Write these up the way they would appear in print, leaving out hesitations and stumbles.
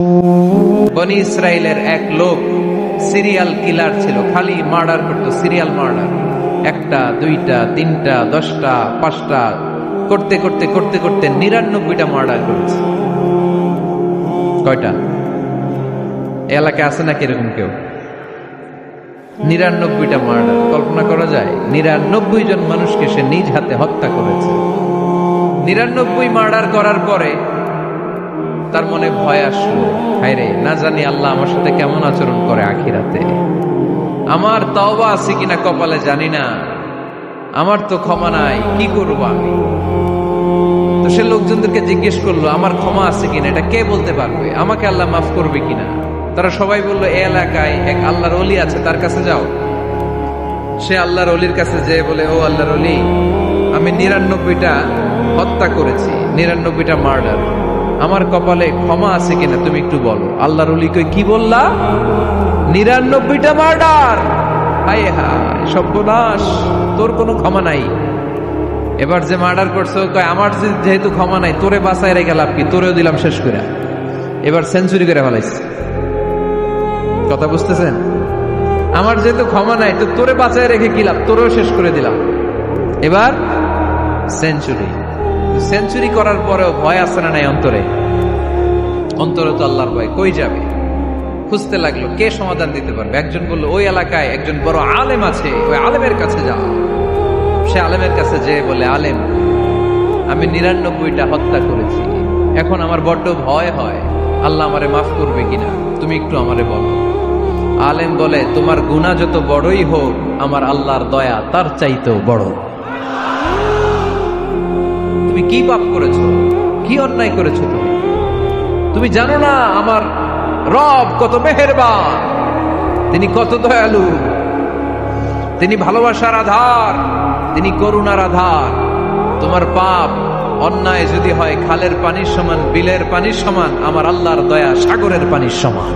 বনি ইসরায়েলের এক লোক সিরিয়াল কিলার ছিল, খালি মার্ডার করতো, সিরিয়াল মার্ডার। একটা, দুইটা, তিনটা, 10টা, 5টা করতে করতে করতে করতে 99টা মার্ডার করেছে। কয়টা? এলাকায় আছে নাকি এরকম কেউ? 99টা মার্ডার। কল্পনা করা যায়? 99 জন মানুষকে সে নিজ হাতে হত্যা করেছে। 99 মার্ডার করার পরে তার মনে ভয় আসলো, হায়রে, না জানি আল্লাহ আমার সাথে কেমন আচরণ করে আখিরাতে। আমার তওবা আছে কিনা কপালে জানি না, আমার তো ক্ষমা নাই, কি করবো আমি? তো সে লোকজনদেরকে জিজ্ঞেস করলো, আমার ক্ষমা আছে কিনা, এটা কে বলতে পারবে? আমাকে আল্লাহ মাফ করবে কিনা? তারা সবাই বললো, এই এলাকায় এক আল্লাহর ওলি আছে, তার কাছে যাও। সে আল্লাহর ওলির কাছে যেয়ে বলে, ও আল্লাহর ওলি, আমি 99টা হত্যা করেছি, 99টা মার্ডার, আমার কপালে ক্ষমা আছে কিনা তুমি একটু বলো। আল্লাহর ওলি কই, কি বললা? 99টা মার্ডার? হায় হায়, সর্বনাশ, তোর কোনো ক্ষমা নাই। এবার যে মার্ডার করছো, কয় আমার যেহেতু ক্ষমা নাই, তোরে বাঁচায় রেখে লাভ কি, তোরেও দিলাম শেষ করে। এবার সেঞ্চুরি করে ফেলাইছে। কথা বুঝতেছেন? আমার যেহেতু ক্ষমা নাই, তো তোরে বাঁচায় রেখে কি লাভ, তোরেও শেষ করে দিলাম। এবার সেঞ্চুরি। সেঞ্চুরি করার পরেও ভয় আছে না নাই অন্তরে? অন্তরে তো আল্লাহর ভয়, কই যাবে? খুঁজতে লাগলো কে সমাধান দিতে পারবে। একজন বলল, ওই এলাকায় একজন বড় আলেম আছে, ওই আলেমের কাছে যাও। সে আলেমের কাছে যেয়ে বলে, আলেম, আমি 99টা হত্যা করেছি, এখন আমার বড্ড ভয় হয়, আল্লাহ আমারে মাফ করবে কিনা, তুমি একটু আমারে বলো। আলেম বলে, তোমার গুনাহ যত বড়ই হোক, আমার আল্লাহর দয়া তার চাইতেও বড়। তুমি কি পাপ করেছো, কি অন্যায় করেছো? তুমি জানো না আমার রব কত মেহেরবান, তিনি কত দয়ালু, তিনি ভালোবাসার আধার, তিনি করুণার আধার। তোমার পাপ অন্যায় যদি হয় খালের পানির সমান, বিলের পানির সমান, আমার আল্লাহর দয়া সাগরের পানির সমান।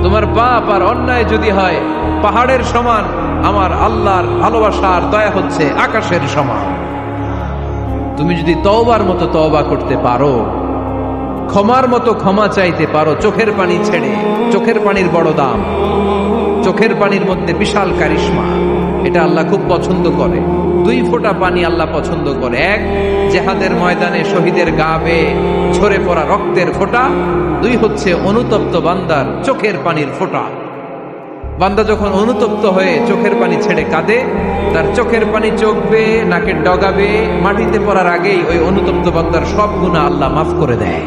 তোমার পাপ আর অন্যায় যদি হয় পাহাড়ের সমান, আমার আল্লাহর ভালোবাসার দয়া হচ্ছে আকাশের সমান। তুমি যদি তওবার মতো তওবা করতে পারো, ক্ষমার মতো ক্ষমা চাইতে পারো, চোখের পানি ছেড়ে, চোখের পানির বড় দাম, চোখের পানির মধ্যে বিশাল কারিশমা, এটা আল্লাহ খুব পছন্দ করে। 2 ফোঁটা পানি আল্লাহ পছন্দ করে। এক, জেহাদের ময়দানে শহীদের গা বেয়ে ঝরে পড়া রক্তের ফোঁটা। 2 হচ্ছে অনুতপ্ত বান্দার চোখের পানির ফোঁটা। বান্দা যখন অনুতপ্ত হয়ে চোখের পানি ছেড়ে কাঁদে, তার চোখের পানি চোখ বেয়ে, নাকের ডগা বেয়ে মাটিতে পড়ার আগেই ওই অনুতপ্ত বান্দার সব গুনাহ আল্লাহ মাফ করে দেয়।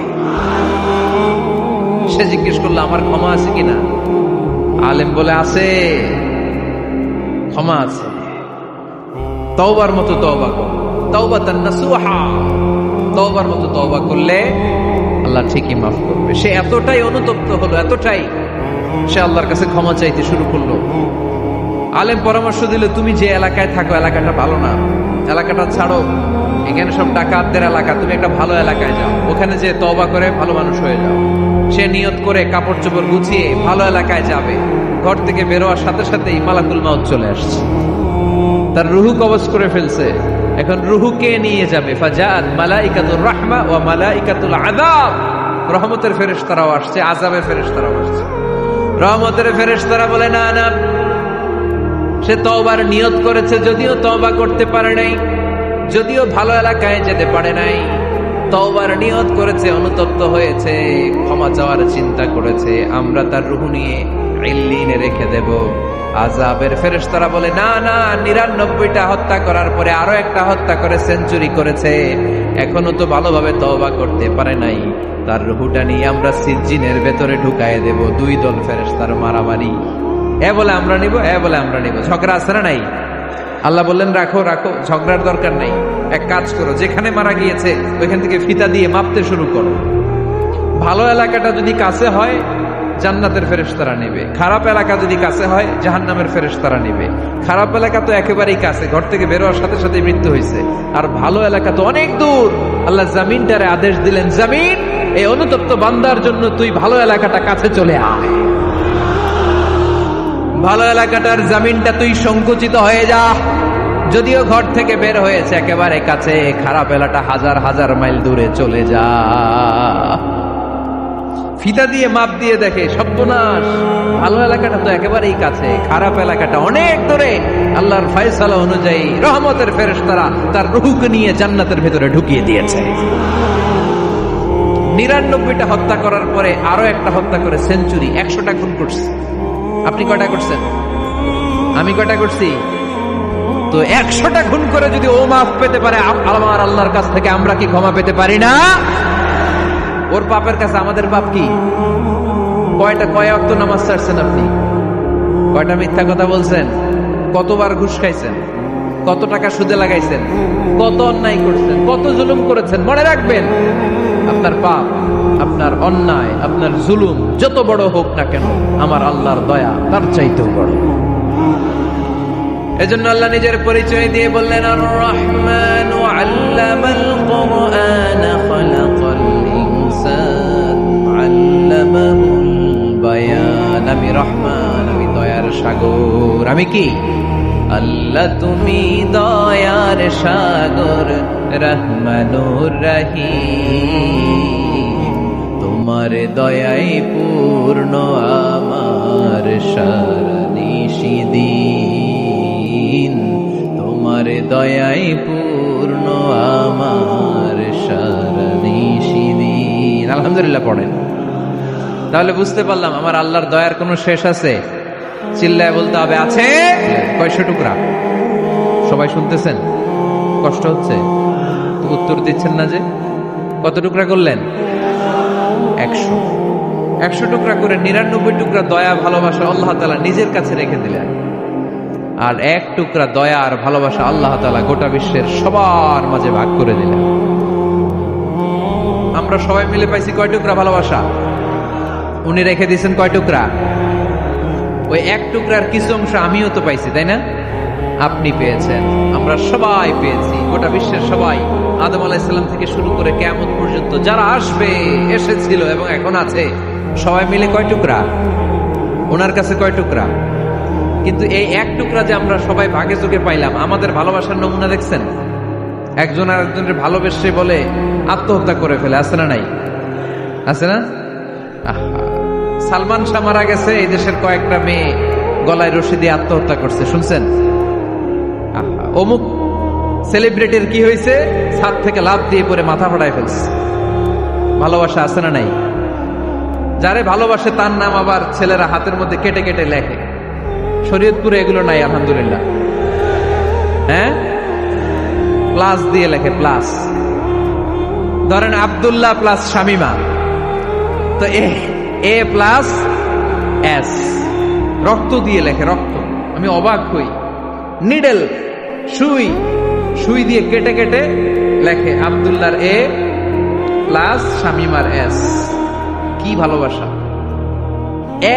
সে জিজ্ঞেস করলো, আমার ক্ষমা আছে কিনা? আলেম বলে, আছে, ক্ষমা আছে। তওবার মতো তওবা কর, তাওবাতান নাসুহা। তওবার মতো তওবা করলে আল্লাহ ঠিকই মাফ করবে। সে এতটাই অনুতপ্ত হলো, এতটাই, সে আল্লাহর কাছে ক্ষমা চাইতে শুরু করলো। আলেম পরামর্শ দিল, তুমি যে এলাকায় থাকো এলাকাটা ভালো না, এলাকাটা ছাড়ো, এখানে সব ডাকাতদের এলাকা, তুমি একটা ভালো এলাকায় যাও, ওখানে যে তওবা করে ভালো মানুষ হয়ে যাও। সে নিয়ত করে কাপড় চোপড় গুছিয়ে ভালো এলাকায় যাবে। ঘর থেকে বেরোয়ার সাথে সাথেই মালাকুল মাউত চলে আসছে, তার রুহু কবজ করে ফেলছে। এখন রুহু কে নিয়ে যাবে? ফাজাআত মালাইকাতুর রাহমা ওয়া মালাইকাতুল আযাব। রহমতের ফেরেশতারাও আসছে, আযাবের ফেরেশতারাও আসছে। রহমতের ফেরেশতারা বলে, না না, সে তওবার নিয়ত করেছে, যদিও তওবা করতে পারে নাই, যদিও ভালো এলাকায় যেতে পারে নাই, তওবার নিয়ত করেছে, অনুতপ্ত হয়েছে, ক্ষমা চাওয়ার চিন্তা করেছে, আমরা তার রূহ নিয়ে ইল্লিনে রেখে দেব। আযাবের ফেরেশতারা বলে, না না, 99টা হত্যা করার পরে আরো একটা হত্যা করে সেঞ্চুরি করেছে, এখনো তো ভালোভাবে তওবা করতে পারে নাই, তার রূহটা নিয়ে আমরা সিজ্জিনের ভেতরে ঢুকায় দেব। 2 দল ফেরেশতার মারামারি, এ বলে আমরা নিব, এ বলে আমরা নিব। ঝগড়া আছে না নাই? আল্লাহ বললেন, রাখো রাখো, ঝগড়ার দরকার নেই। এক কাজ করো, যেখানে মারা গিয়েছে ওইখান থেকে ফিতা দিয়ে মাপতে শুরু করো। ভালো এলাকাটা যদি কাছে হয় জান্নাতের ফেরেশতারা নেবে, খারাপ এলাকা যদি কাছে হয় জাহান্নামের ফেরেশতারা নেবে। খারাপ এলাকা তো একেবারেই কাছে, ঘর থেকে বেরোয়ার সাথে সাথে মৃত্যু হয়েছে। আর ভালো এলাকা তো অনেক দূর। আল্লাহ জামিনটারে আদেশ দিলেন, জামিন, এই অনুতপ্ত বান্দার জন্য তুই ভালো এলাকাটা কাছে চলে আয়। ভালো এলাকাটার জামিনটা তুই সংকুচিত হয়ে যা। যদিও ঘর থেকে বের হয়েছে একেবারে কাছে, খারাপ এলাকা হাজার হাজার মাইল দূরে চলে যা। ফিতা দিয়ে মাপ দিয়ে দেখে সর্বনাশ, ভালো এলাকাটা তো একেবারেই কাছে, খারাপ এলাকাটা অনেক দূরে। আল্লাহর ফয়সালা অনুযায়ী রহমতের ফেরেশতারা তার রূহকে নিয়ে জান্নাতের ভেতরে ঢুকিয়ে দিয়েছে। 99টা হত্যা করার পরে আরো একটা হত্যা করে সেঞ্চুরি, 100টা খুন করছে। আপনি কয়টা করছেন? আমি কয়টা করছি? তো 100টা খুন করে যদি ও মাফ পেতে পারে আমার আল্লাহর কাছ থেকে, আমরা কি ক্ষমা পেতে পারি না? ওর পাপের কাছে আমাদের পাপ কি? কয় ওয়াক্ত নামাজ ছাড়ছেন আপনি? কয়টা মিথ্যা কথা বলছেন? কতবার ঘুষ খাইছেন? কত টাকা সুদে লাগাইছেন? কত অন্যায় করছেন? কত জুলুম করেছেন? মনে রাখবেন, আপনার পাপ, আপনার অন্যায়, আপনার জুলুম যত বড় হোক না কেন, আমার আল্লাহর দয়া তার চাইতেও বড়। এজন্য আল্লাহ নিজের পরিচয় দিয়ে বললেন, আর রহমান আল্লামাল কুরআন খালাকাল ইনসান আল্লামাহুল বায়ান। আমি রহমান, আমি দয়ার সাগর। আমি কি? আল্লাহ তুমি দয়ার সাগর, রহমানুর রহিম। তোমার দয়াই পূর্ণ আমার সারা নিশিদিন। তোমার দয়াই পূর্ণ আমার সারা নিশিদিন। আলহামদুলিল্লাহ পড়েন। তাহলে বুঝতে পারলাম আমার আল্লাহর দয়ার কোনো শেষ আছে? চিল্লায় বলতে হবে, আছে। কয়শো টুকরা? সবাই শুনতেছেন? কষ্ট হচ্ছে তো উত্তর দিচ্ছেন না যে? কত টুকরা করলেন? 100 টুকরা করে 99 টুকরা দয়া ভালোবাসা আল্লাহ তাআলা নিজের কাছে রেখে দিলেন, আর 1 টুকরা দয়া আর ভালোবাসা আল্লাহ তাআলা গোটা বিশ্বের সবার মাঝে ভাগ করে দিলেন। আমরা সবাই মিলে পাইছি কয় টুকরা ভালোবাসা? উনি রেখে দিয়েছেন কয় টুকরা? ওই 1 টুকরার কিছু অংশ আমিও তো পাইছি, তাই না? আপনি পেয়েছেন, আমরা সবাই পেয়েছি, গোটা বিশ্বের সবাই, আদম আলাইহিস সালাম থেকে শুরু করে কিয়ামত পর্যন্ত যারা আসবে, এসেছিল এবং এখন আছে, সবাই মিলে কয় টুকরা? ওনার কাছে কয় টুকরা? কিন্তু এই 1 টুকরা যে আমরা সবাই ভাগে চোখে পাইলাম, আমাদের ভালোবাসার নমুনা দেখছেন? একজন আর একজনের ভালোবেসে বলে আত্মহত্যা করে ফেলে, আছে না নাই? আছে না? সালমান শাহ মারা গেছে, এই দেশের কয়েকটা মেয়ে গলায় রশি দিয়ে আত্মহত্যা করছে, শুনছেন? অমুক সেলিব্রিটির কি হয়েছে, ছাদ থেকে লাফ দিয়ে পরে মাথা ফাটায় ফেলছে। ভালোবাসা আছে না নাই? যারে ভালোবাসে তার নাম আবার ছেলেরা হাতের মধ্যে কেটে কেটে লেখে। শরীয়তপুরে এগুলো নাই, আলহামদুলিল্লাহ। হ্যাঁ, প্লাস দিয়ে লেখে, প্লাস। ধরেন আব্দুল্লাহ প্লাস শামিমা, তো এ প্লাস এস, রক্ত দিয়ে লেখে, রক্ত। আমি অবাক হই, নিডেল, সুই দিয়ে কেটে কেটে লেখে আব্দুল্লাহর এ প্লাস শামিমার এস। কি ভালোবাসা!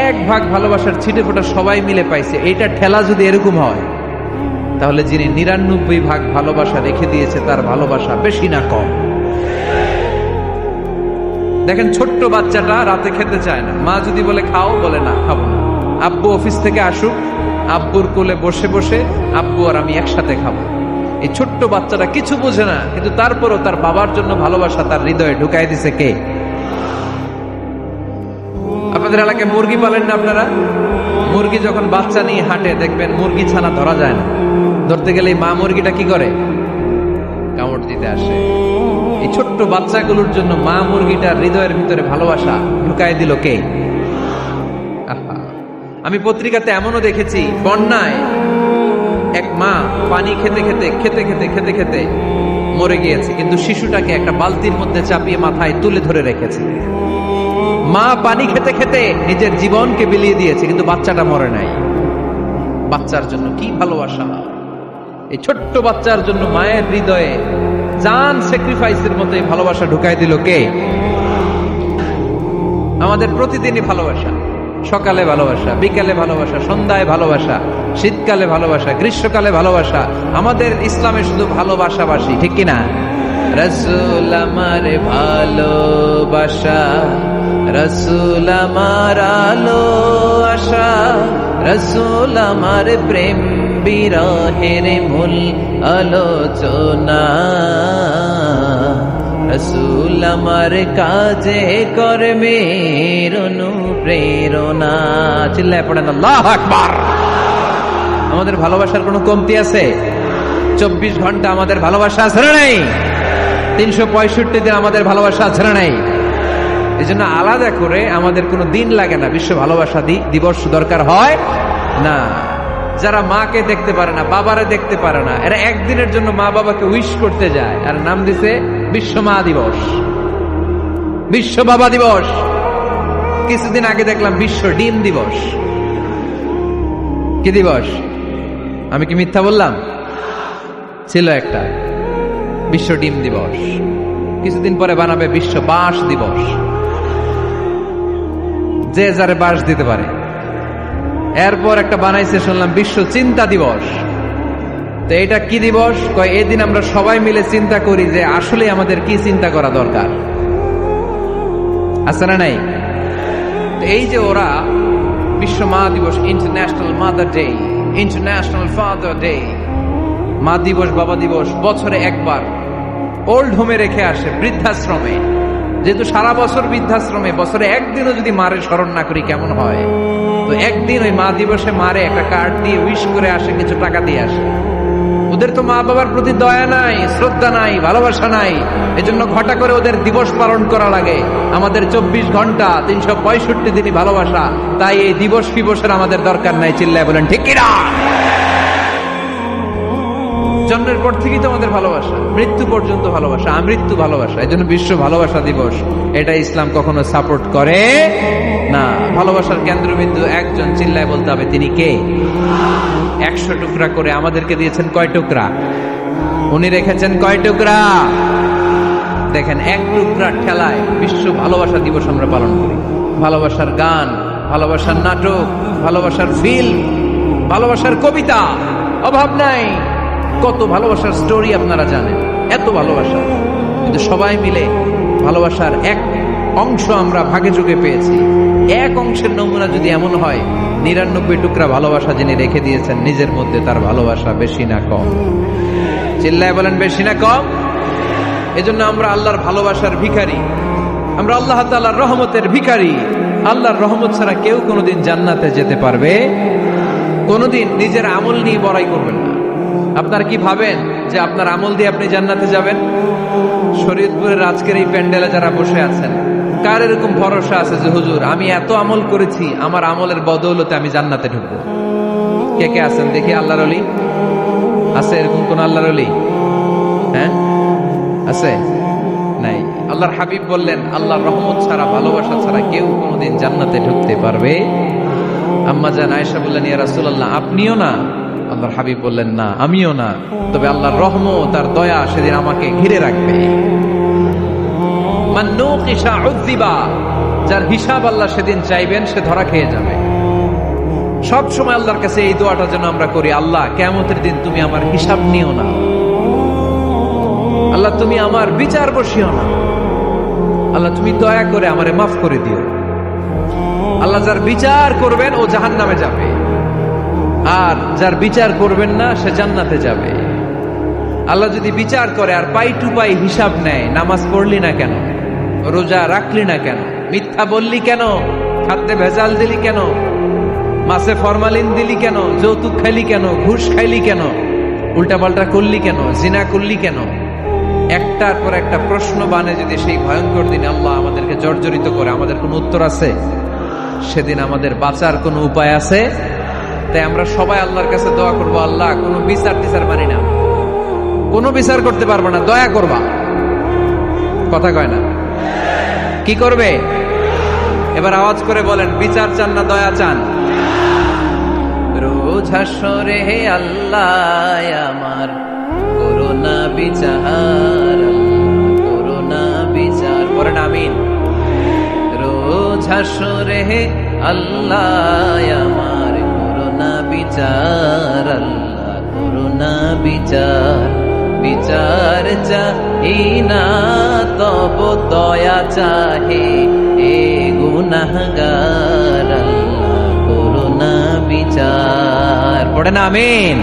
1 ভাগ ভালোবাসার ছিটে ফোটা সবাই মিলে পাইছে। এইটা ঠেলা যদি এরকম হয়, তাহলে যিনি 99 ভাগ ভালোবাসা রেখে দিয়েছে তার ভালোবাসা বেশি না কম? দেখেন, ছোট্ট বাচ্চাটা রাতে খেতে চায় না, মা যদি বলে খাও, বলে না, খাবো না। আব্বু অফিস থেকে আসুক, আব্বুর কোলে বসে বসে আব্বু আর আমি একসাথে খাবো। এই ছোট্ট বাচ্চাটা কিছু বোঝে না, কিন্তু তারপরও তার বাবার জন্য ভালোবাসা তার হৃদয়ে ঢুকাই দিছে কে? আপনাদের এলাকায় মুরগি পালেন না আপনারা? মুরগি যখন বাচ্চা নিয়ে হাঁটে, দেখবেন মুরগি ছানা ধরা যায় না। ধরতে গেলে মা মুরগিটা কি করে? কামড় দিতে আসে। এই ছোট্ট বাচ্চাগুলোর জন্য মা মুরগিটার হৃদয়ের ভিতরে ভালোবাসা ঢুকাই দিল কে? আমি পত্রিকাতে এমনও দেখেছি, বন্যায় এক মা পানি খেতে খেতে মরে গিয়েছে, কিন্তু শিশুটাকে একটা বালতির মধ্যে চাপিয়ে মাথায় তুলে ধরে রেখেছে। মা পানি খেতে খেতে নিজের জীবনকে বিলিয়ে দিয়েছে, কিন্তু বাচ্চাটা মরে নাই। বাচ্চার জন্য কি ভালোবাসা! এই ছোট্ট বাচ্চার জন্য মায়ের হৃদয়ে জান স্যাক্রিফাইসের মতো এই ভালোবাসা ঢুকাই দিল কে? আমাদের প্রতিদিনই ভালোবাসা, সকালে ভালোবাসা, বিকালে ভালোবাসা, সন্ধ্যায় ভালোবাসা, শীতকালে ভালোবাসা, গ্রীষ্মকালে ভালোবাসা। আমাদের ইসলামে শুধু ভালোবাসাবাসী, ঠিক কিনা? রাসূল আমার ভালোবাসা, রাসূল আমার আলো আশা, রাসূল আমার প্রেম বিরহের মূল আলোচনা, রাসূল আমার কাজে কর্মের অনুপ্রেরণা। চিল্লায় পড়েন আল্লাহু আকবার। আমাদের ভালোবাসার কোনো কমতি আছে? 24 ঘন্টা আমাদের ভালোবাসা আছে না নাই? 365 দিন আমাদের ভালোবাসা আছে না নাই? এই জন্য আলাদা করে আমাদের কোনো দিন লাগে না, বিশ্ব ভালোবাসা দিবস দরকার হয় না। যারা মাকে দেখতে পারে না, বাবারে দেখতে পারে না, এরা একদিনের জন্য মা বাবাকে উইশ করতে যায়, আর নাম দিছে বিশ্ব মা দিবস, বিশ্ব বাবা দিবস। কিছুদিন আগে দেখলাম বিশ্ব ডিম দিবস। কি দিবস? আমি কি মিথ্যা বললাম? ছিল একটা বিশ্ব ডিম দিবস। কিছুদিন পরে বানাবে বিশ্ব বাঁশ দিবস, যে যারে বাঁশ দিতে পারে। এরপর একটা বানাইছে শুনলাম বিশ্ব চিন্তা দিবস। তো এটা কি দিবস? কয় এদিন আমরা সবাই মিলে চিন্তা করি যে আসলে আমাদের কি চিন্তা করা দরকার, আছে না নাই? তো এই যে ওরা বিশ্ব মা দিবস, international mother day, international father day, মা দিবস বাবা দিবস বছরে একবার ওল্ড হোমে রেখে আসে, বৃদ্ধাশ্রমে। যেহেতু সারা বছর বৃদ্ধাশ্রমে, বছরে একদিনও যদি মারে স্মরণ না করি কেমন হয়? তো একদিন ওই মা দিবসে মারে একটা কার্ড দিয়ে উইশ করে আসে, কিছু টাকা দিয়ে আসে। ওদের তো মা বাবার প্রতি দয়া নাই, শ্রদ্ধা নাই, ভালোবাসা নাই। এজন্য ঘটা করে ওদের দিবস পালন করা লাগে। আমাদের 24 ঘন্টা 365 দিনই ভালোবাসা, তাই এই দিবস ফিবসের আমাদের দরকার নাই। চিল্লায় বলেন ঠিক কিনা? জন্মের পর থেকেই তো আমাদের ভালোবাসা, মৃত্যু পর্যন্ত ভালোবাসা, আমৃত্যু ভালোবাসা। এই জন্য বিশ্ব ভালোবাসা দিবস, এটা ইসলাম কখনো সাপোর্ট করে না। ভালোবাসার কেন্দ্রবিন্দু একজন, চিল্লায় বলতে হবে তিনি কে? 100 টুকরা করে আমাদেরকে দিয়েছেন কয় টুকরা? উনি রেখেছেন কয় টুকরা? দেখেন, এক টুকরা ঠেলায় বিশ্ব ভালোবাসা দিবস আমরা পালন করি। ভালোবাসার গান, ভালোবাসার নাটক, ভালোবাসার ফিল্ম, ভালোবাসার কবিতা, অভাব নাই। কত ভালোবাসার স্টোরি আপনারা জানেন, এত ভালোবাসা। কিন্তু সবাই মিলে ভালোবাসার এক অংশ আমরা ভাগে যোগে পেয়েছি। এক অংশের নমুনা যদি এমন হয়, 99 টুকরা ভালোবাসা যিনি রেখে দিয়েছেন নিজের মধ্যে, তার ভালোবাসা বেশি না কম? চিল্লায় বলেন বেশি না কম? এজন্য আমরা আল্লাহর ভালোবাসার ভিখারি, আমরা আল্লাহ তাআলার রহমতের ভিখারি। আল্লাহর রহমত ছাড়া কেউ কোনোদিন জান্নাতে যেতে পারবে? কোনোদিন নিজের আমল নিয়ে বড়াই করবেন না। আপনার কি ভাবেন যে আপনার আমল দিয়ে আপনি জান্নাতে যাবেন? শরীয়তপুরের আজকের এই প্যান্ডেলে যারা বসে আছেন, কার এরকম ভরসা আছে যে হুজুর আমি এত আমল করেছি, আমার আমলের বদৌলতে আমি জান্নাতে ঢুকবো? কে কে আছেন দেখি? আল্লাহর ওলি আছে? এরকম কোন আল্লাহর ওলি? হ্যাঁ, আছে? নাই। আল্লাহর হাবিব বললেন, আল্লাহর রহমত ছাড়া, ভালোবাসা ছাড়া কেউ কোনোদিন জান্নাতে ঢুকতে পারবে? আম্মা জান আয়েশা বললেন, ইয়া রাসূলুল্লাহ আপনিও না? আল্লাহর হাবিব বললেন, না আমিও না, তবে আল্লাহর রহমত আর দয়া সেদিন আমাকে ঘিরে রাখবে। মান নুকিশা উযিবা, যার হিসাব আল্লাহ সেদিন চাইবেন সে ধরা খেয়ে যাবে। সব সময় আল্লাহর কাছে এই দোয়াটা যেন আমরা করি, আল্লাহ কিয়ামতের দিন তুমি আমার হিসাব নিও না, আল্লাহ তুমি আমার বিচার বসিও না, আল্লাহ তুমি দয়া করে আমারে মাফ করে দিও। আল্লাহ যার বিচার করবেন ও জাহান্নামে যাবে, আর যার বিচার করবেন না সে জান্নাতে যাবে। আল্লাহ যদি বিচার করে আর পাই টু পাই হিসাব নেয়, নামাজ পড়লি না কেন, রোজা রাখলি না কেন, মিথ্যা বললি কেন, খাদ্যে ভেজাল দিলি কেন, মাছে ফরমালিন দিলি কেন, যৌতুক খাইলি কেন, ঘুষ খাইলি কেন, উল্টাপাল্টা করলি কেন, জিনা করলি কেন, একটার পর একটা প্রশ্ন বানে যদি সেই ভয়ঙ্কর দিনে আল্লাহ আমাদেরকে জর্জরিত করে, আমাদের কোনো উত্তর আছে? সেদিন আমাদের বাঁচার কোনো উপায় আছে? তাই আমরা সবাই আল্লাহর কাছে দোয়া করবো, আল্লাহ কোনো বিচার টিচার মানি না, কোনো বিচার করতে পারবো না, দয়া করবা। কথা কয় না? কি করবে? এবার আওয়াজ করে বলেন, বিচার চান না দয়া চান? রোজ হাসরে হে আল্লাহ আমার করোনা বিচার, করোনা বিচার, পড়েন আমিন। রোজ হাসরে হে আল্লাহ আমার করোনা বিচার, আল্লাহ করোনা বিচার। বিচার চাহি না তব দয়া চাহে এ গুনাহগার, আল্লাহ করোনা বিচার। পড়ে না আমিন।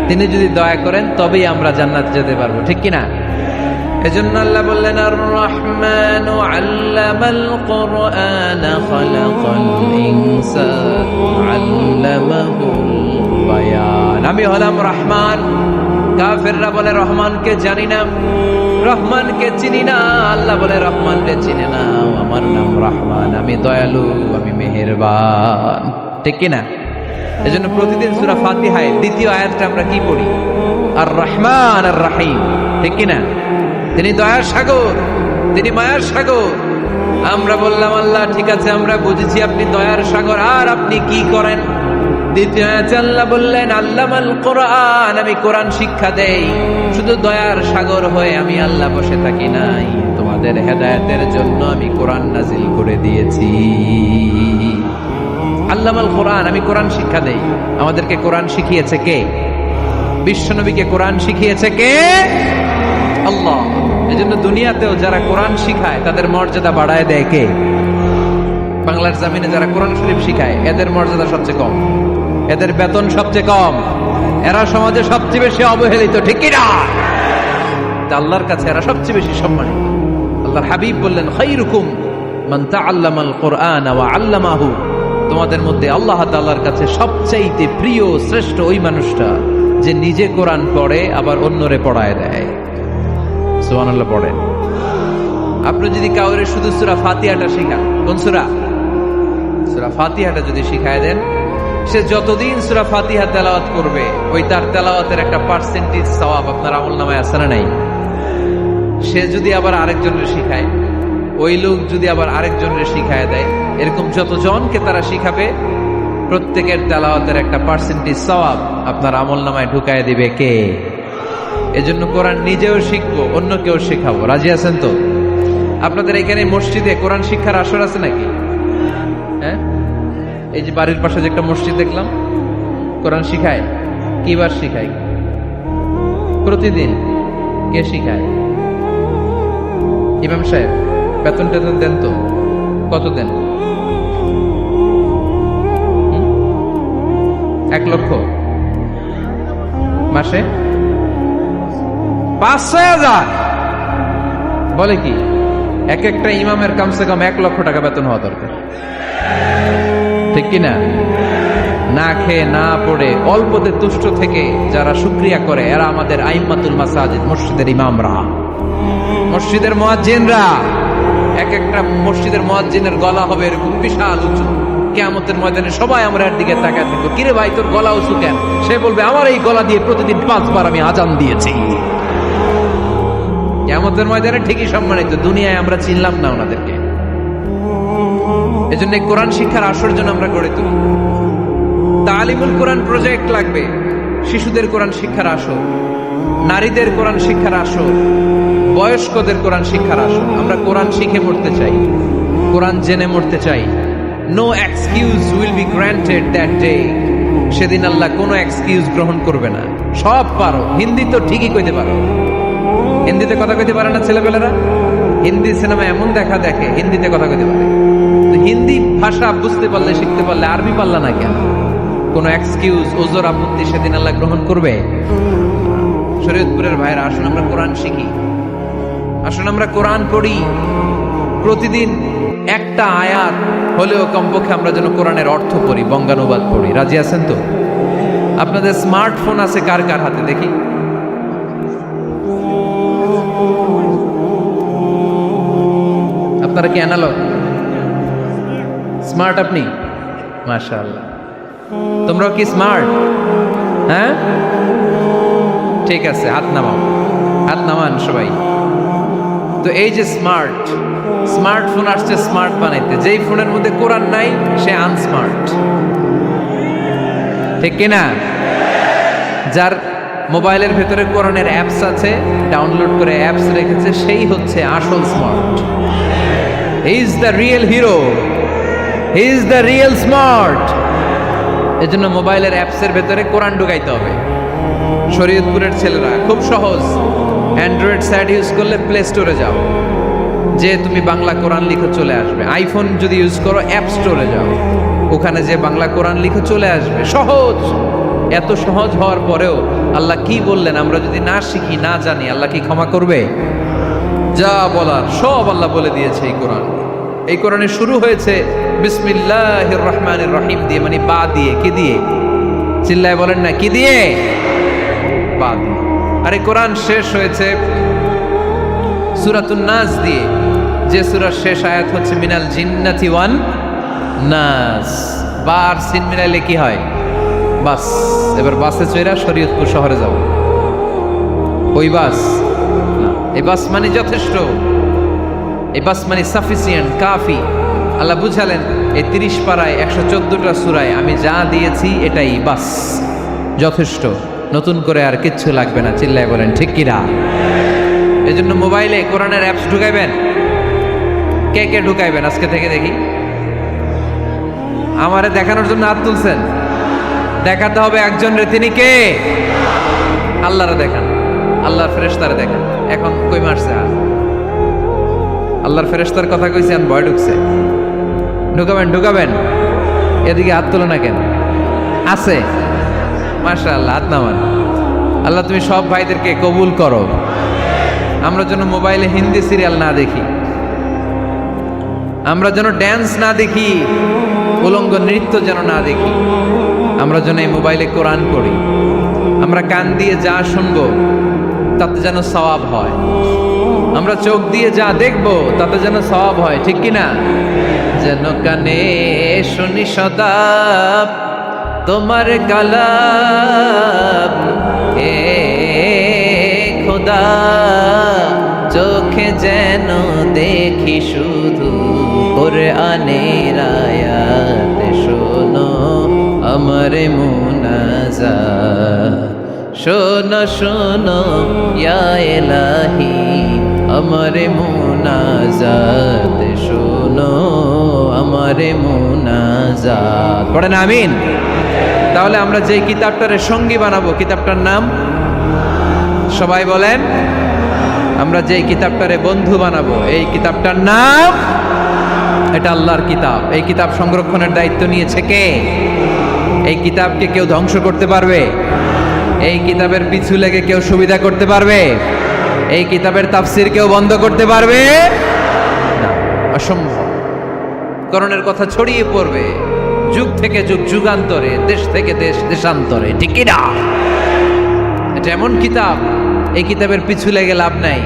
তিনি যদি দয়া করেন তবেই আমরা জান্নাতে যেতে পারবো, ঠিক কিনা? এজন্য আল্লাহ বললেন আর রহমানু আল্লামাল কুরআন খালাকাল ইনসান আল্লামাহুল বায়ান। আমি হলাম রহমান। কাফেররা বলে রহমানকে জানি না, রহমানকে চিনি না। আল্লাহ বলে রহমানকে চিনে না, আমার নাম রহমান, আমি দয়ালু, আমি মেহেরবান। ঠিক কিনা? এজন্য প্রতিদিন সূরা ফাতিহায় দ্বিতীয় আয়াতটা আমরা কি পড়ি? আর রহমান আর রাহিম। ঠিক কিনা? তিনি দয়ার সাগর, তিনি মায়ার সাগর। আমরা বললাম আল্লাহ ঠিক আছে, আমরা বুঝেছি আপনি দয়ার সাগর, আর আপনি কি করেন? দ্বিতীয় আয়াতে আল্লাহ বললেন আল্লামাল কোরআন, আমি কোরআন শিক্ষা দেই। শুধু দয়ার সাগর হয়ে আমি আল্লাহ বসে থাকি নাই, তোমাদের হেদায়েতের জন্য আমি কোরআন নাজিল করে দিয়েছি। আল্লামাল কোরআন, আমি কোরআন শিক্ষা দেই। আমাদেরকে কোরআন শিখিয়েছে কে? বিশ্বনবীকে কোরআন শিখিয়েছে কে? আল্লাহ। এজন্য দুনিয়াতেও যারা কোরআন শিখায় তাদের মর্যাদা বাড়ায় দেয় কে? বাংলার জমিনে যারা কোরআন শরীফ শিখায় এদের মর্যাদা সবচেয়ে কম, এদের বেতন সবচেয়ে কম, এরা সমাজে সবচেয়ে বেশি অবহেলিত। ঠিক কি না? আল্লাহর কাছে এরা সবচেয়ে বেশি সম্মানিত। আল্লাহর হাবিব বললেন খায়রুকুম মান তাআল্লামাল কুরআন ওয়া আল্লামাহু, তোমাদের মধ্যে আল্লাহ তাআলার কাছে সবচাইতে প্রিয় শ্রেষ্ঠ ওই মানুষটা যে নিজে কোরআন পড়ে আবার অন্যরে পড়ায় দেয়। সুবহানাল্লাহ পড়েন। আপনি যদি কাউরে শুধু সূরা ফাতিহাটা শিখান, কোন সূরা? সূরা ফাতিহাটা যদি শিখায় দেন, সে যতদিন সূরা ফাতিহা তেলাওয়াত করবে ওই তার তেলাওয়াতের একটা পার্সেন্টেজ সওয়াব আপনার আমলনামায় আছে না নাই? সে যদি আবার আরেকজনের শিখায়, ওই লোক যদি আবার আরেকজনের শিখায় দেয়, এরকম যতজনকে তারা শিখাবে প্রত্যেকের তেলাওয়াতের একটা পার্সেন্টেজ সওয়াব আপনার আমলনামায় ঢুকায় দিবে কে? এজন্য কোরআন নিজেও শিখবো, অন্যকেও শেখাবো। রাজি আছেন তো? আপনাদের এখানে মসজিদে কোরআন শিক্ষার আসর আছে নাকি? হ্যাঁ, এই যে বাড়ির পাশে যে একটা মসজিদ দেখলাম, কোরআন শিখায়। কিবার শিখায়? প্রতিদিন। কে শিখায়? ইমাম সাহেব। বেতন টেতন দেন তো? কত দেন? 1 লক্ষ মাসে? 5-6 হাজার? বলে কি? এক একটা ইমামের কমসে কম 1 লক্ষ টাকা বেতন হওয়া দরকার। ঠিক কিনা? না খেয়ে না পড়ে অল্পতে তুষ্ট থেকে যারা শুকরিয়া করে এরা আমাদের আইম্মাতুল মাসাজিদ, মসজিদের ইমামরা, মসজিদের মুয়াজ্জিনরা। এক একটা মসজিদের মুয়াজ্জিনের গলা হবে এরকম বিশাল উঁচু। কিয়ামতের ময়দানে সবাই আমরা এর দিকে তাকায় থাকবো, কিরে ভাই তোর গলা উঁচু কেন? সে বলবে আমার এই গলা দিয়ে প্রতিদিন 5 বার আমি আজান দিয়েছি। কিয়ামতের ময়দানে ঠিকই সম্মানিত, দুনিয়ায় আমরা চিনলাম না ওনাদেরকে। এজন্য কোরআন শিক্ষার আসর জন্য আমরা গড়ে তুলি। তালিমুল কোরআন প্রজেক্ট লাগবে, শিশুদের কোরআন শিক্ষার আসর, নারীদের কোরআন শিক্ষার আসর, বয়স্কদের কোরআন শিক্ষার আসর। আমরা কোরআন শিখে মরতে চাই, কোরআন জেনে মরতে চাই। No excuse will be granted that day. সেদিন আল্লাহ কোনো এক্সকিউজ গ্রহণ করবে না। সব পারো, হিন্দি তো ঠিকই কইতে পারো। হিন্দিতে কথা কইতে পারে না ছেলেপেলেরা? হিন্দি সিনেমা এমন দেখা দেখে হিন্দিতে কথা কইতে পারে। হিন্দি ভাষা বুঝতে পারলে, শিখতে পারলে আরবি পারলা না কেন? কোন এক্সকিউজ, ওজর, আপত্তি সেদিন আল্লাহ গ্রহণ করবে? শরীয়তপুরের ভাইরা, আসুন আমরা কোরআন শিখি, আসুন আমরা কোরআন পড়ি। প্রতিদিন একটা আয়াত হলেও কমপক্ষে আমরা যেন কোরআনের অর্থ পড়ি, বঙ্গানুবাদ পড়ি। রাজি আছেন তো? আপনাদের স্মার্টফোন আছে কার কার হাতে দেখি? আপনারা কি অ্যানালগ? স্মার্ট আপনি? মাশাআল্লাহ। তোমরাও কি স্মার্ট? হ্যাঁ, ঠিক আছে, হাত নামাও, হাত নামান সবাই। তো এই যে স্মার্টফোন আসছে স্মার্ট বানাইতে, যেই ফোনের মধ্যে কোরআন নাই সে আনস্মার্ট। ঠিক কিনা? যার মোবাইলের ভেতরে কোরআনের অ্যাপস আছে, ডাউনলোড করে অ্যাপস রেখেছে, সেই হচ্ছে আসল smart. He is the real hero, he is the real smart. এজন্য মোবাইলের অ্যাপসের ভেতরে কোরআন ঢুকাইতে হবে। শরীয়তপুরের ছেলেরা খুব সহজ, অ্যান্ড্রয়েড সাইট ইউজ করলে প্লে স্টোরে যাও, যে তুমি বাংলা কোরআন লিখে চলে আসবে। আইফোন যদি ইউজ করো অ্যাপ স্টোরে যাও, ওখানে যে বাংলা কোরআন লিখে চলে আসবে। সহজ। এত সহজ হওয়ার পরেও আল্লাহ কি বললেন আমরা যদি না শিখি, না জানি, আল্লাহ কি ক্ষমা করবে? যা বলার সব আল্লাহ বলে দিয়েছে এই কোরআন। এই কোরআনে শুরু হয়েছে বিসমিল্লাহির রহমানির রহিম দিয়ে, মানে বা দিয়ে। কি দিয়ে? চিল্লায় বলেন না, কি দিয়ে? বা দিয়ে। আর এই কোরআন শেষ হয়েছে সূরাতুন নাস দিয়ে, যে সূরার শেষ আয়াত হচ্ছে মিনাল জিন্নাতি ওয়ান নাস। বার সিন মিলাইলে কি হয়? বাস। এবার বাসে চড়া শরীয়তপুর শহরে যাব। ওই বাস না, এই বাস মানে যথেষ্ট, এই বাস মানে সাফিসিয়েন্ট, কাফি। আল্লাহ বুঝালেন এই 30 পারায় 114টা সূরায় আমি যা দিয়েছি এটাই বাস, যথেষ্ট। নতুন করে আর কিচ্ছু লাগবে না। চিল্লায় বলেন ঠিক কিনা? এই জন্য মোবাইলে কোরআনের অ্যাপস ঢুকাইবেন। কে কে ঢুকাইবেন আজকে থেকে দেখি? আমারে দেখানোর জন্য হাত তুলছেন? দেখাতে হবে একজন রে, তিনি কে? আল্লাহরে দেখান, আল্লাহর ফেরেশতারে দেখান। এখন কই মারছে? আল্লাহর ফেরেশতার কথা কইছি, আর ভয় ঢুকছে। ঢুকাবেন ঢুকাবেন। এদিকে হাত তুলো না কেন? আছে? মাশাআল্লাহ, হাত নামান। আল্লাহ তুমি সব ভাইদেরকে কবুল করো। আমরা যেন মোবাইলে হিন্দি সিরিয়াল না দেখি, আমরা যেন ড্যান্স না দেখি, উলঙ্গ নৃত্য যেন না দেখি। আমরা যেন এই মোবাইলে কোরআন পড়ি। আমরা কান দিয়ে যা শুনবো তাতে যেন সওয়াব হয়। আমরা চোখ দিয়ে যা দেখবো তাতে যেন সওয়াব হয়। ঠিক কিনা? যেন কানে শুনি সদা তোমার কালাম, এ খোদা চোখে যেন দেখি শুধু কোরআনের আয়াত। শোনো আমার মুনাজাত, শোনো শোনো ইয়া ইলাহি আমার মুনাজাত, শোনো আমার মুনাজাত। পড়েন আমিন। তাহলে আমরা যে কিতাবটারে সঙ্গী বানাবো, কিতাবটার নাম সবাই বলেন। আমরা যে কিতাবটারে বন্ধু বানাবো, এই কিতাবটার নাম, এটা আল্লাহর কিতাব। এই কিতাব সংরক্ষণের দায়িত্ব নিয়েছে কে? এই কিতাবকে কেউ ধ্বংস করতে পারবে? এই কিতাবের পিছু লেগে কেউ সুবিধা করতে পারবে? এই কিতাবের তাফসির কেউ বন্ধ করতে পারবে না, অসম্ভব। কোরআনের কথা ছড়িয়ে পড়বে যুগ থেকে যুগ, যুগান্তরে, দেশ থেকে দেশ, দেশান্তরে। ঠিক কি না? এটা এমন কিতাব, এই কিতাবের পিছু লেগে লাভ নাই।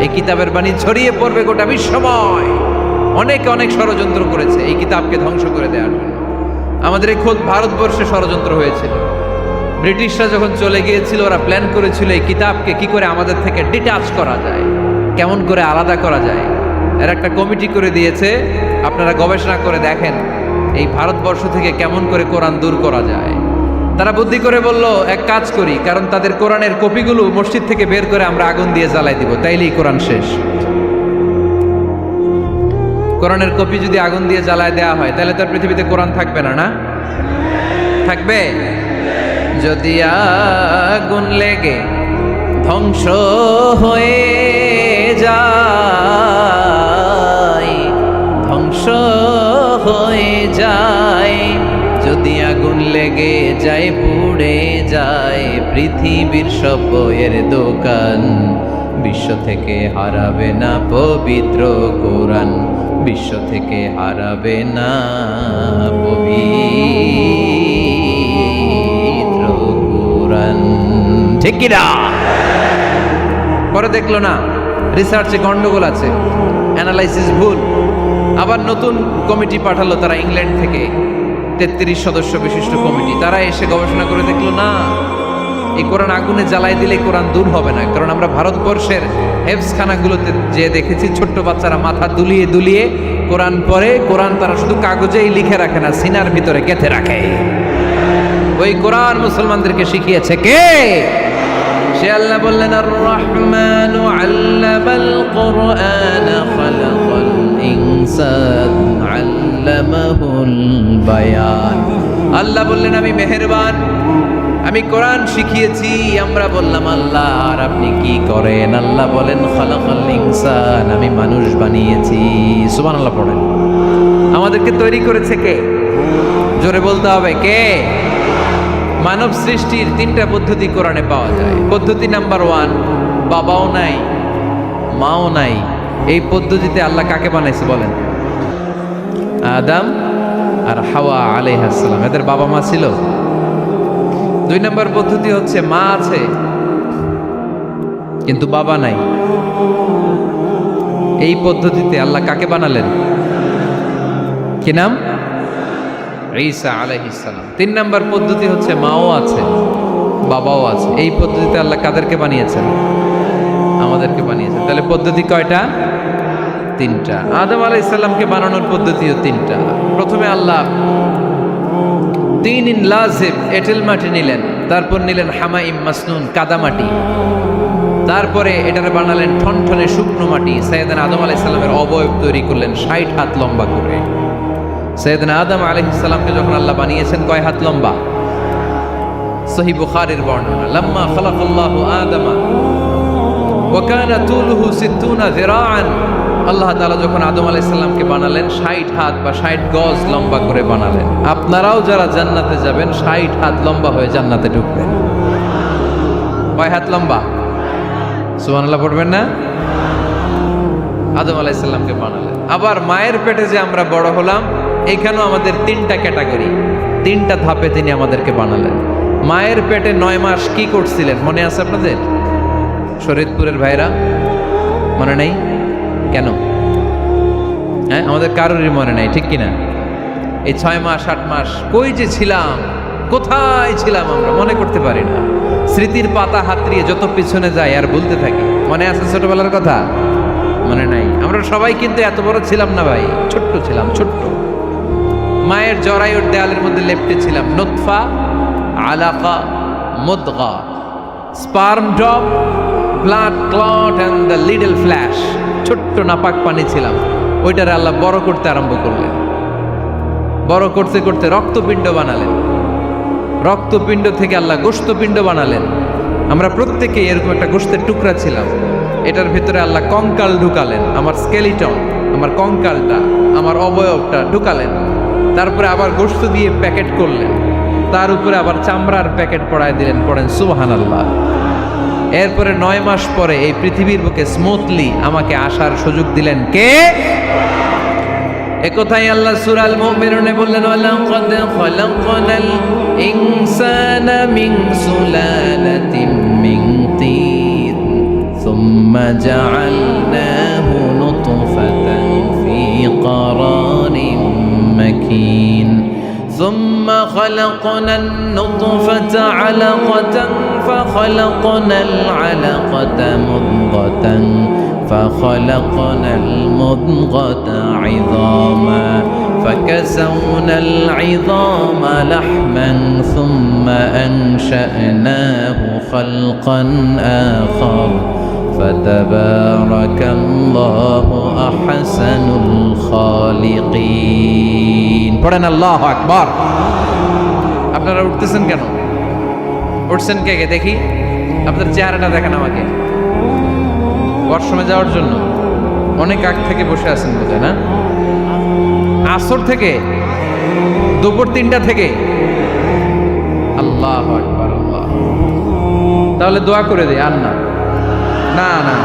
এই কিতাবের বাণী ছড়িয়ে পড়বে গোটা বিশ্বময়। অনেকে অনেক ষড়যন্ত্র করেছে এই কিতাবকে ধ্বংস করে দেওয়ার জন্য। আমাদের এই খোদ ভারতবর্ষে ষড়যন্ত্র হয়েছিল। ব্রিটিশরা যখন চলে গিয়েছিল, ওরা প্ল্যান করেছিল এই কিতাবকে কি করে আমাদের থেকে ডিটাচ করা যায়, কেমন করে আলাদা করা যায়। এর একটা কমিটি করে দিয়েছে, আপনারা গবেষণা করে দেখেন এই ভারতবর্ষ থেকে কেমন করে কোরআন দূর করা যায়। তারা বুদ্ধি করে বলল, এক কাজ করি, কারণ তাদের কোরআনের কপিগুলো মসজিদ থেকে বের করে আমরা আগুন দিয়ে জ্বালাই দিব, তাইলেই কোরআন শেষ। কোরআনের কপি যদি আগুন দিয়ে জ্বালায় দেওয়া হয়, তাহলে তার পৃথিবীতে কোরআন থাকবে না? না থাকবে? যদি আগুন লেগে ধ্বংস হয়ে যায়, ধ্বংস হয়ে যায়, যদি আগুন লেগে যায়, পুড়ে যায় পৃথিবীর সব বইয়ের দোকান, বিশ্ব থেকে হারাবে না পবিত্র কোরআন, বিশ্ব থেকে হারাবে না পবিত্র কোরআন। ঠিক কি না? পরে দেখলো না রিসার্চে গন্ডগোল আছে, অ্যানালাইসিস ভুল। আবার নতুন কমিটি পাঠালো তারা ইংল্যান্ড থেকে, 33 সদস্য বিশিষ্ট কমিটি। তারা এসে গবেষণা করে দেখলো না, এই কোরআন আগুনে জ্বালাই দিলে কোরআন দূর হবে না। কারণ আমরা ভারতবর্ষের হেফজখানাগুলোতে যে দেখেছি, ছোট্ট বাচ্চারা মাথা দুলিয়ে দুলিয়ে কোরআন পড়ে। কোরআন তারা শুধু কাগজেই লিখে রাখে না, সিনার ভিতরে গেঁথে রাখে। ওই কোরআন মুসলমানদেরকে শিখিয়েছে কে? সে আল্লাহ বললেন, আর রহমানু আল্লামাল কোরআন খালাকাল ইনসান আল্লামাহুল বায়ান। আল্লাহ বললেন, আমি মেহেরবান, আমি কোরআন শিখিয়েছি। আমরা বললাম, আল্লাহ আর আপনি কি করেন? আল্লাহ বলেন, খালাকাল ইনসান, আমি মানুষ বানিয়েছি। সুবহানাল্লাহ পড়েন। আমাদেরকে তৈরি করেছে কে? জোরে বলতে হবে কে? মানব সৃষ্টির 3টা পদ্ধতি কোরআনে পাওয়া যায়। পদ্ধতি নাম্বার 1, বাবাও নাই মাও নাই, এই পদ্ধতিতে আল্লাহ কাকে বানাইছে বলেন? আদম আর হাওয়া আলাইহিস সালাম, এদের বাবা মা ছিল। 2 নম্বর পদ্ধতি হচ্ছে মা আছে কিন্তু বাবা নাই, এই পদ্ধতিতে আল্লাহ কাকে বানালেন? কি নাম? ঈসা আলাইহিস সালাম। 3 নম্বর পদ্ধতি হচ্ছে মাও আছে বাবাও আছে, এই পদ্ধতিতে আল্লাহ কাদেরকে বানিয়েছেন? আমাদেরকে বানিয়েছেন। তাহলে পদ্ধতি কয়টা? 3টা। আদম আলাইহিস সালামকে বানানোর পদ্ধতিও 3টা। প্রথমে আল্লাহ তিন লাজিম এঁটেল মাটি নিলেন, তারপর নিলেন হামাইম মাসনুন কাদামাটি, তারপরে এটারে বানালেন ঠনঠনে শুকনো মাটি। সাইয়েদনা আদম আলাইহিস সালামের অবয়ব তৈরি করলেন 60 হাত লম্বা করে। সাইয়েদনা আদম আলাইহিস সালামকে যখন আল্লাহ বানিয়েছেন কয় হাত লম্বা? সহিহ বুখারীর বর্ণনা, লাম্মা খালাকাল্লাহু আদামা ওয়া কানা তুলুহু 60 যিরাআন। আল্লাহ তাআলা যখন আদম আলাইহিস সালামকে বানালেন 60 হাত বা 60 গজ লম্বা করে বানালেন। আপনারাও যারা জান্নাতে যাবেন 60 হাত লম্বা হয়ে জান্নাতে ঢুকবেন। কয় হাত লম্বা? সুবহানাল্লাহ পড়বেন না? আদম আলাইহিস সালামকে বানালেন। আবার মায়ের পেটে যে আমরা বড় হলাম, এখানেও আমাদের 3টা ক্যাটাগরি, 3টা ধাপে তিনি আমাদেরকে বানালেন। মায়ের পেটে 9 মাস কি করছিলেন মনে আছে আপনাদের? শরীয়তপুরের ভাইরা মনে নেই কেন? হ্যাঁ, আমাদের কারোরই মনে নাই, ঠিক কিনা? এই 6 মাস 8 মাস কই যে ছিলাম, কোথায় ছিলাম আমরা মনে করতে পারি না। স্মৃতির পাতা হাতড়িয়ে যত পিছনে যায় আর বলতে থাকি। মনে আছে ছোটবেলার কথা? মনে নাই। আমরা সবাই কিন্তু এত বড় ছিলাম না ভাই, ছোট্ট ছিলাম, ছোট্ট। মায়ের জরায়ুর দেয়ালের মধ্যে লেপ্টে ছিলাম। নুতফা, আলাকা, মুদগা, sperm drop, blood clot and the little flesh. ছোট্ট নাপাক পানি ছিলাম, ওইটারে আল্লাহ বড় করতে আরম্ভ করলেন। বড় করতে করতে রক্তপিণ্ড বানালেন, রক্তপিণ্ড থেকে আল্লাহ গোশতপিণ্ড বানালেন। আমরা প্রত্যেকে এরকম একটা গোশতের টুকরা ছিলাম। এটার ভিতরে আল্লাহ কঙ্কাল ঢুকালেন, আমার স্কেলিটন, আমার কঙ্কালটা, আমার অবয়বটা ঢুকালেন। তারপরে আবার গোশত দিয়ে প্যাকেট করলেন, তার উপরে আবার চামড়ার প্যাকেট পড়ায় দিলেন। পড়েন সুবহানাল্লাহ। এরপরে 9 মাস পরে এই পৃথিবীর বুকে স্মুথলি আমাকে আসার সুযোগ দিলেন কে? একথাই আল্লাহ সূরা আল মুমিনুনে বললেন, ওয়ালাকাদ খালাকনাল ইনসানা মিন সুলালাতিন মিন তিন সুম্মা জাআলনাহু নুতফাতান ফি قرارٍ مكين ثم خلقنا النطفة علقة فخلقنا العلقة مضغة فخلقنا المضغة عظاما فكسونا العظام لحما ثم أنشأناه خلقا آخر فتبارك الله أحسن الخالقين. পড়েন আল্লাহু আকবার। আপনারা উঠতেছেন কেন? উঠছেন কে কে দেখি? আপনাদের চেহারাটা দেখেন আমাকে। ওয়াশরুমে যাওয়ার জন্য অনেক আগ থেকে বসে আছেন বোধহয়, না? আসর থেকে, দুপুর 3টা থেকে। আল্লাহু আকবার, আল্লাহ। তাহলে দোয়া করে দেই। আর না না না